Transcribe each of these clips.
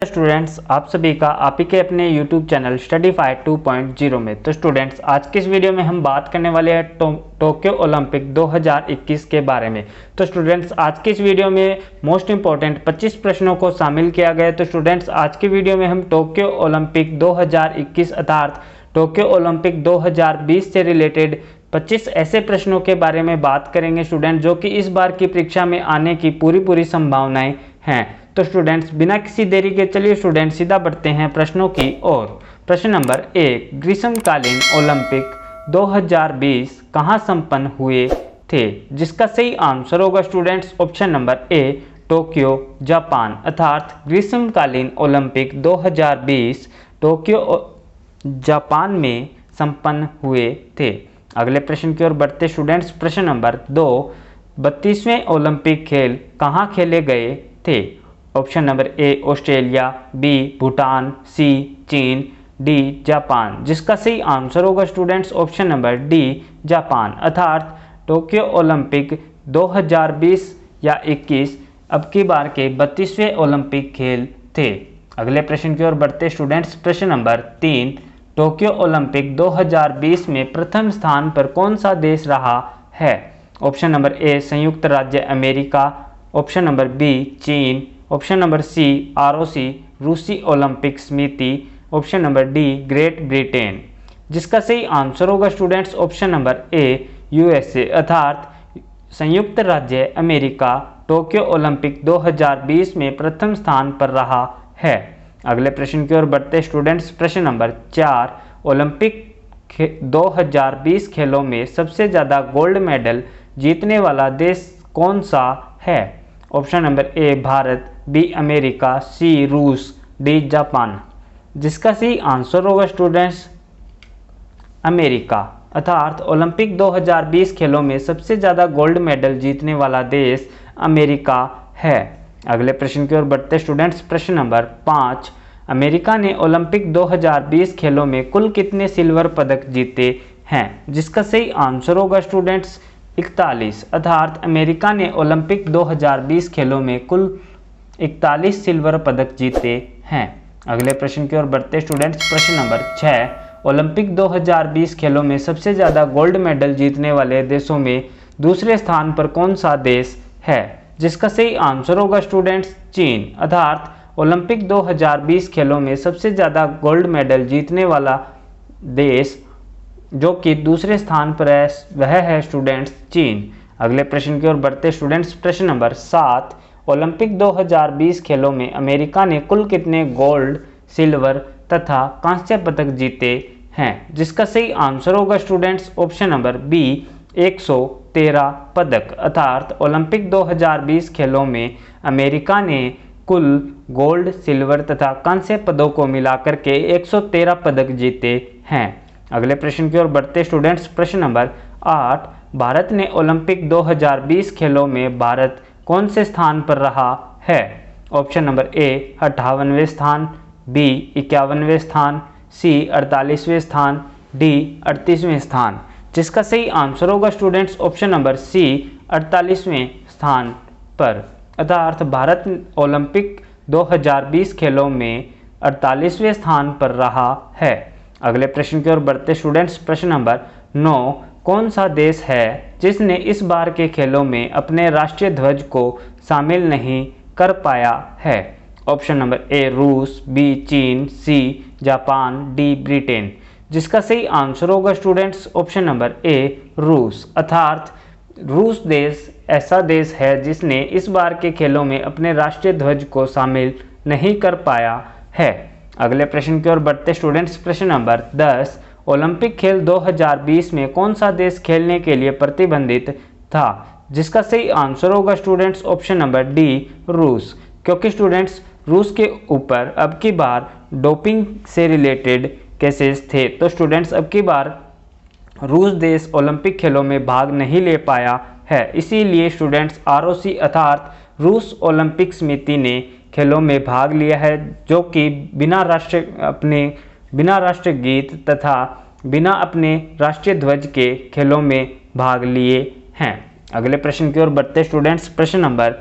Students, आप सभी का आप ही के अपने YouTube चैनल स्टडीफाई 2.0 में। तो स्टूडेंट्स, आज की इस वीडियो में हम बात करने वाले हैं टोक्यो ओलंपिक 2021 के बारे में। तो स्टूडेंट्स, आज की इस वीडियो में मोस्ट इंपॉर्टेंट 25 प्रश्नों को शामिल किया गया है। तो स्टूडेंट्स, आज की वीडियो में हम टोक्यो ओलंपिक 2021 अर्थात टोक्यो ओलंपिक 2020 से रिलेटेड 25 ऐसे प्रश्नों के बारे में बात करेंगे स्टूडेंट, जो कि इस बार की परीक्षा में आने की पूरी संभावनाएं हैं। तो स्टूडेंट्स, बिना किसी देरी के चलिए स्टूडेंट सीधा बढ़ते हैं प्रश्नों की ओर। प्रश्न नंबर 1, ग्रीष्मकालीन ओलंपिक 2020 कहां संपन्न हुए थे? जिसका सही आंसर होगा स्टूडेंट्स ऑप्शन नंबर ए, टोक्यो जापान। अर्थात ग्रीष्मकालीन ओलंपिक 2020 टोक्यो जापान में संपन्न हुए थे। अगले प्रश्न की ओर बढ़ते स्टूडेंट्स। प्रश्न नंबर 2, 32वें ओलंपिक खेल कहां खेले गए थे? Option number A, Australia, B, Bhutan, C, चीन, डी, जापान। जिसका सही आंसर होगा students option number D, Japan. अर्थात टोक्यो ओलंपिक 2020 या 21 अब की बार के 32वें ओलंपिक खेल थे। अगले प्रश्न की ओर बढ़ते स्टूडेंट्स। प्रश्न नंबर 3, टोक्यो ओलंपिक 2020 में प्रथम स्थान पर कौन सा देश रहा है? ऑप्शन नंबर ए, संयुक्त राज्य अमेरिका। ऑप्शन नंबर बी, चीन। ऑप्शन नंबर सी, आरओसी रूसी ओलंपिक समिति। Option number D, great Britain. जिसका सही आंसर होगा स्टूडेंट्स ऑप्शन नंबर ए, यूएसए। अर्थात संयुक्त राज्य अमेरिका टोक्यो ओलंपिक 2020 में प्रथम स्थान पर रहा है। अगले प्रश्न की ओर बढ़ते स्टूडेंट्स। प्रश्न नंबर 4, ओलंपिक 2020 खेलों में सबसे ज़्यादा गोल्ड मेडल जीतने वाला देश कौन सा है? Option number A, Bharat, B, America, C, रूस, डी, जापान। जिसका सही आंसर होगा स्टूडेंट्स अमेरिका। अर्थात ओलंपिक 2020 खेलों में सबसे ज़्यादा गोल्ड मेडल जीतने वाला देश अमेरिका है। अगले प्रश्न की ओर बढ़ते स्टूडेंट्स। प्रश्न नंबर 5, अमेरिका ने ओलंपिक 2020 खेलों में कुल कितने सिल्वर पदक जीते हैं? जिसका सही आंसर होगा स्टूडेंट्स 41। अर्थात अमेरिका ने ओलंपिक 2020 खेलों में कुल 41 सिल्वर पदक जीते हैं। अगले प्रश्न की ओर बढ़ते स्टूडेंट्स। प्रश्न नंबर 6, ओलंपिक 2020 खेलों में सबसे ज़्यादा गोल्ड मेडल जीतने वाले देशों में दूसरे स्थान पर कौन सा देश है? जिसका सही आंसर होगा स्टूडेंट्स चीन। अर्थात ओलंपिक 2020 खेलों में सबसे ज़्यादा गोल्ड मेडल जीतने वाला देश जो कि दूसरे स्थान पर है वह है स्टूडेंट्स चीन। अगले प्रश्न की ओर बढ़ते स्टूडेंट्स। प्रश्न नंबर 7, ओलंपिक 2020 खेलों में अमेरिका ने कुल कितने गोल्ड, सिल्वर तथा कांस्य पदक जीते हैं? जिसका सही आंसर होगा स्टूडेंट्स ऑप्शन नंबर बी, 113 पदक। अर्थात ओलंपिक 2020 खेलों में अमेरिका ने कुल गोल्ड, सिल्वर तथा कांस्य पदों को मिलाकर के 113 पदक जीते हैं। अगले प्रश्न की ओर बढ़ते स्टूडेंट्स। प्रश्न नंबर 8, भारत ने ओलंपिक 2020 खेलों में भारत कौन से स्थान पर रहा है? ऑप्शन नंबर ए, 58वें स्थान, बी, 51वें स्थान, सी, 48वें स्थान, डी, 38वें स्थान। जिसका सही आंसर होगा स्टूडेंट्स ऑप्शन नंबर सी, 48वें स्थान पर। अर्थात भारत ओलंपिक 2020 खेलों में 48वें स्थान पर रहा है। अगले प्रश्न की ओर बढ़ते स्टूडेंट्स। प्रश्न नंबर 9, कौन सा देश है जिसने इस बार के खेलों में अपने राष्ट्रीय ध्वज को शामिल नहीं कर पाया है? ऑप्शन नंबर ए, रूस, बी, चीन, सी, जापान, डी, ब्रिटेन। जिसका सही आंसर होगा स्टूडेंट्स ऑप्शन नंबर ए, रूस। अर्थात रूस देश ऐसा देश है जिसने इस बार के खेलों में अपने राष्ट्रीय ध्वज को शामिल नहीं कर पाया है। अगले प्रश्न की ओर बढ़ते स्टूडेंट्स। प्रश्न नंबर 10, ओलंपिक खेल 2020 में कौन सा देश खेलने के लिए प्रतिबंधित था? जिसका सही आंसर होगा स्टूडेंट्स ऑप्शन नंबर डी, रूस। क्योंकि स्टूडेंट्स रूस के ऊपर अब की बार डोपिंग से रिलेटेड केसेस थे, तो स्टूडेंट्स अब की बार रूस देश ओलंपिक खेलों में भाग नहीं ले पाया है। इसीलिए स्टूडेंट्स आरओसी अर्थात रूस ओलंपिक समिति ने खेलों में भाग लिया है, जो कि बिना राष्ट्रीय गीत तथा बिना अपने राष्ट्रीय ध्वज के खेलों में भाग लिए हैं। अगले प्रश्न की ओर बढ़ते स्टूडेंट्स। प्रश्न नंबर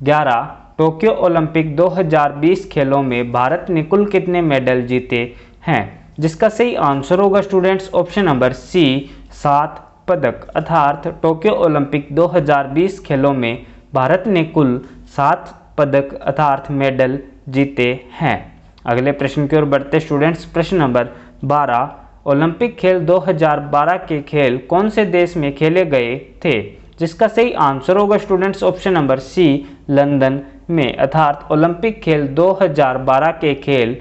11, टोक्यो ओलंपिक 2020 खेलों में भारत ने कुल कितने मेडल जीते हैं? जिसका सही आंसर होगा स्टूडेंट्स ऑप्शन नंबर सी 7 पदक, अर्थात टोक्यो ओलंपिक 2020 खेलों में भारत ने कुल 7 पदक अर्थात मेडल जीते हैं। अगले प्रश्न की ओर बढ़ते स्टूडेंट्स, प्रश्न नंबर 12, ओलंपिक खेल 2012 के खेल कौन से देश में खेले गए थे? जिसका सही आंसर होगा students option number C London में, अर्थात ओलंपिक खेल 2012 के खेल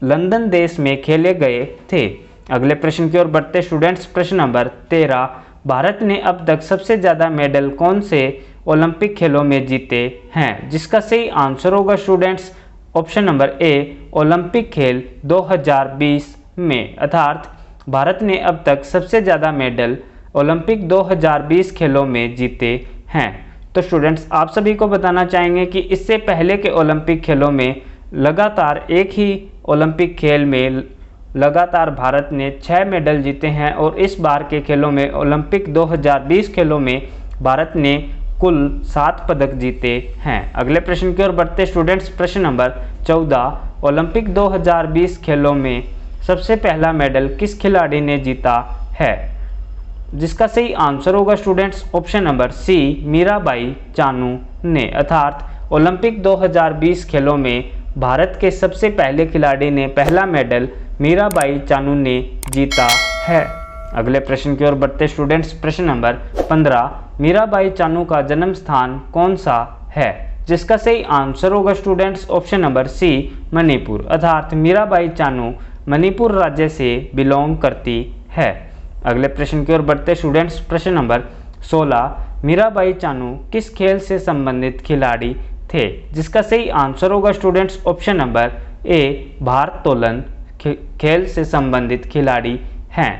लंदन देश में खेले गए थे। अगले प्रश्न की ओर बढ़ते स्टूडेंट्स, प्रश्न नंबर 13, भारत ने अब तक सबसे ज़्यादा मेडल कौन से ओलंपिक खेलों में जीते हैं? जिसका सही आंसर होगा स्टूडेंट्स ऑप्शन नंबर ए ओलंपिक खेल 2020 में, अर्थात भारत ने अब तक सबसे ज़्यादा मेडल ओलंपिक 2020 खेलों में जीते हैं। तो स्टूडेंट्स आप सभी को बताना चाहेंगे कि इससे पहले के ओलंपिक खेलों में लगातार एक ही ओलंपिक खेल में लगातार भारत ने 6 मेडल जीते हैं और इस बार के खेलों में ओलंपिक 2020 खेलों में भारत ने कुल 7 पदक जीते हैं। अगले प्रश्न की ओर बढ़ते स्टूडेंट्स, प्रश्न नंबर 14, ओलंपिक 2020 खेलों में सबसे पहला मेडल किस खिलाड़ी ने जीता है? जिसका सही आंसर होगा students option number C Mirabai Chanu ने, अर्थात ओलंपिक 2020 खेलों में भारत के सबसे पहले खिलाड़ी ने पहला मेडल मीराबाई चानू ने जीता है। अगले प्रश्न की ओर बढ़ते स्टूडेंट्स, प्रश्न नंबर 15, मीराबाई चानू का जन्म स्थान कौन सा है? जिसका सही आंसर होगा students option number C Manipur, अर्थात मीराबाई चानू मणिपुर राज्य से बिलोंग करती है। अगले प्रश्न की ओर बढ़ते स्टूडेंट्स, प्रश्न नंबर 16, मीराबाई चानू किस खेल से संबंधित खिलाड़ी थे? जिसका सही आंसर होगा स्टूडेंट्स ऑप्शन नंबर ए भारोत्तोलन खेल से संबंधित खिलाड़ी हैं।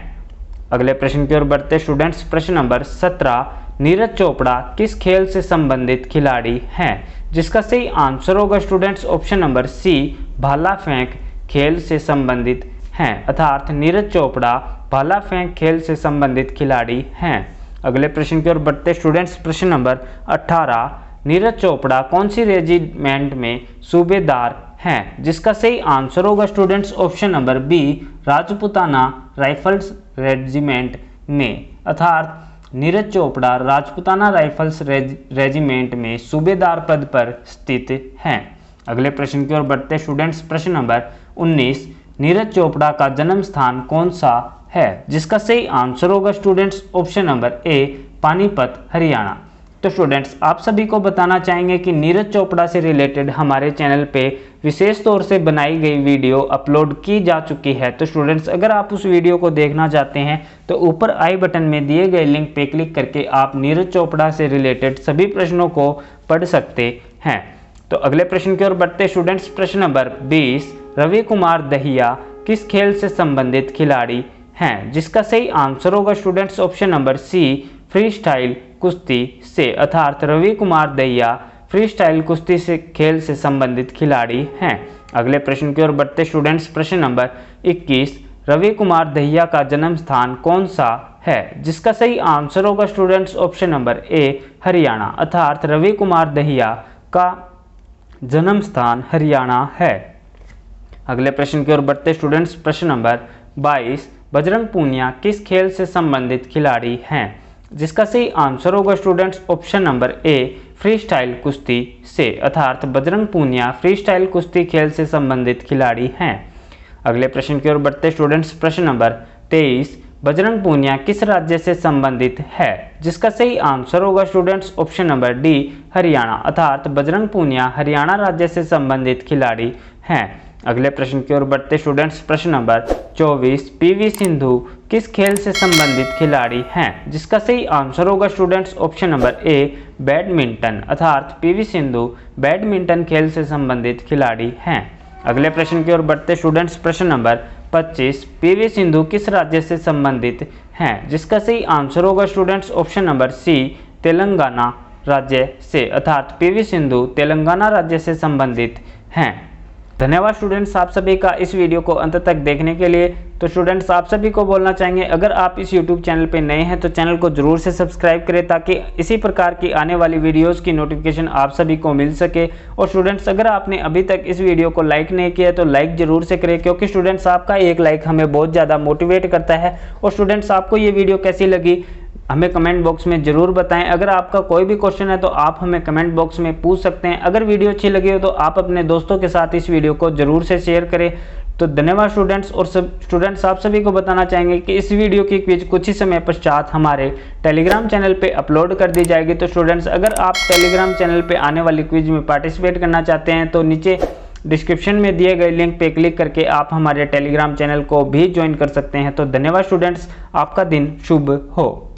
अगले प्रश्न की ओर बढ़ते स्टूडेंट्स, प्रश्न नंबर 17, नीरज चोपड़ा किस खेल से संबंधित खिलाड़ी हैं? जिसका सही आंसर होगा स्टूडेंट्स ऑप्शन नंबर सी भाला फेंक खेल से संबंधित हैं, अर्थात नीरज चोपड़ा भाला फेंक खेल से संबंधित खिलाड़ी हैं। अगले प्रश्न की ओर बढ़ते स्टूडेंट्स, प्रश्न नंबर 18, नीरज चोपड़ा कौन सी रेजिमेंट में सूबेदार हैं? जिसका सही आंसर होगा students option number B Rajputana rifles regiment में, अर्थात नीरज चोपड़ा राजपुताना राइफल्स रेजिमेंट में सूबेदार पद पर स्थित हैं। अगले प्रश्न की ओर बढ़ते स्टूडेंट्स, प्रश्न नंबर 19, नीरज चोपड़ा का जन्म स्थान कौन सा है? जिसका सही आंसर होगा स्टूडेंट्स ऑप्शन नंबर ए पानीपत हरियाणा। तो स्टूडेंट्स आप सभी को बताना चाहेंगे कि नीरज चोपड़ा से रिलेटेड हमारे चैनल पे विशेष तौर से बनाई गई वीडियो अपलोड की जा चुकी है। तो स्टूडेंट्स अगर आप उस वीडियो को देखना चाहते हैं तो ऊपर आई बटन में दिए गए लिंक पे क्लिक करके आप नीरज चोपड़ा से रिलेटेड सभी प्रश्नों को पढ़ सकते हैं। तो अगले प्रश्न की ओर बढ़ते स्टूडेंट्स, प्रश्न नंबर 20, रवि कुमार दहिया किस खेल से संबंधित खिलाड़ी हैं? जिसका सही आंसर होगा students option number C freestyle कुश्ती से, अर्थात रवि कुमार दहिया फ्री स्टाइल कुश्ती से खेल से संबंधित खिलाड़ी हैं। अगले प्रश्न की ओर बढ़ते स्टूडेंट्स, प्रश्न नंबर 21, रवि कुमार दहिया का जन्म स्थान कौन सा है? जिसका सही आंसर होगा स्टूडेंट्स ऑप्शन नंबर ए हरियाणा, अर्थात रवि कुमार दहिया का जन्म स्थान हरियाणा है। अगले प्रश्न की ओर बढ़ते स्टूडेंट्स, प्रश्न नंबर 22, बजरंग पूनिया किस खेल से संबंधित खिलाड़ी हैं? जिसका सही आंसर होगा स्टूडेंट्स ऑप्शन नंबर ए फ्री स्टाइल कुश्ती से, अर्थात बजरंग पूनिया फ्री स्टाइल कुश्ती खेल से संबंधित खिलाड़ी हैं। अगले प्रश्न की ओर बढ़ते स्टूडेंट्स, प्रश्न नंबर 23, बजरंग पूनिया किस राज्य से संबंधित है? जिसका सही आंसर होगा students option number D Haryana, अर्थात बजरंग पूनिया हरियाणा राज्य से संबंधित खिलाड़ी हैं। अगले प्रश्न की ओर बढ़ते स्टूडेंट्स, प्रश्न नंबर 24, पीवी सिंधु किस खेल से संबंधित खिलाड़ी हैं? जिसका सही आंसर होगा students option number A badminton, अर्थात पीवी सिंधु बैडमिंटन खेल से संबंधित खिलाड़ी हैं। अगले प्रश्न की ओर बढ़ते स्टूडेंट्स, प्रश्न नंबर 25, पीवी सिंधु किस राज्य से संबंधित हैं? जिसका सही आंसर होगा students option number C Telangana राज्य से, अर्थात पीवी सिंधु तेलंगाना राज्य से संबंधित हैं। धन्यवाद स्टूडेंट्स आप सभी का इस वीडियो को अंत तक देखने के लिए। तो स्टूडेंट्स आप सभी को बोलना चाहेंगे, अगर आप इस यूट्यूब चैनल पे नए हैं तो चैनल को जरूर से सब्सक्राइब करें ताकि इसी प्रकार की आने वाली वीडियोस की नोटिफिकेशन आप सभी को मिल सके। और स्टूडेंट्स अगर आपने अभी तक इस वीडियो को लाइक नहीं किया तो लाइक जरूर से करें, क्योंकि स्टूडेंट्स आपका एक लाइक हमें बहुत ज़्यादा मोटिवेट करता है। और स्टूडेंट्स आपको ये वीडियो कैसी लगी हमें कमेंट बॉक्स में जरूर बताएं। अगर आपका कोई भी क्वेश्चन है तो आप हमें कमेंट बॉक्स में पूछ सकते हैं। अगर वीडियो अच्छी लगी हो तो आप अपने दोस्तों के साथ इस वीडियो को जरूर से शेयर करें। तो धन्यवाद स्टूडेंट्स। और स्टूडेंट्स आप सभी को बताना चाहेंगे कि इस वीडियो की क्विज कुछ ही समय पश्चात हमारे टेलीग्राम चैनल पे अपलोड कर दी जाएगी। तो स्टूडेंट्स अगर आप टेलीग्राम चैनल पे आने वाली क्विज में पार्टिसिपेट करना चाहते हैं तो नीचे डिस्क्रिप्शन में दिए गए लिंक पे क्लिक करके आप हमारे टेलीग्राम चैनल को भी ज्वाइन कर सकते हैं। तो धन्यवाद स्टूडेंट्स, आपका दिन शुभ हो।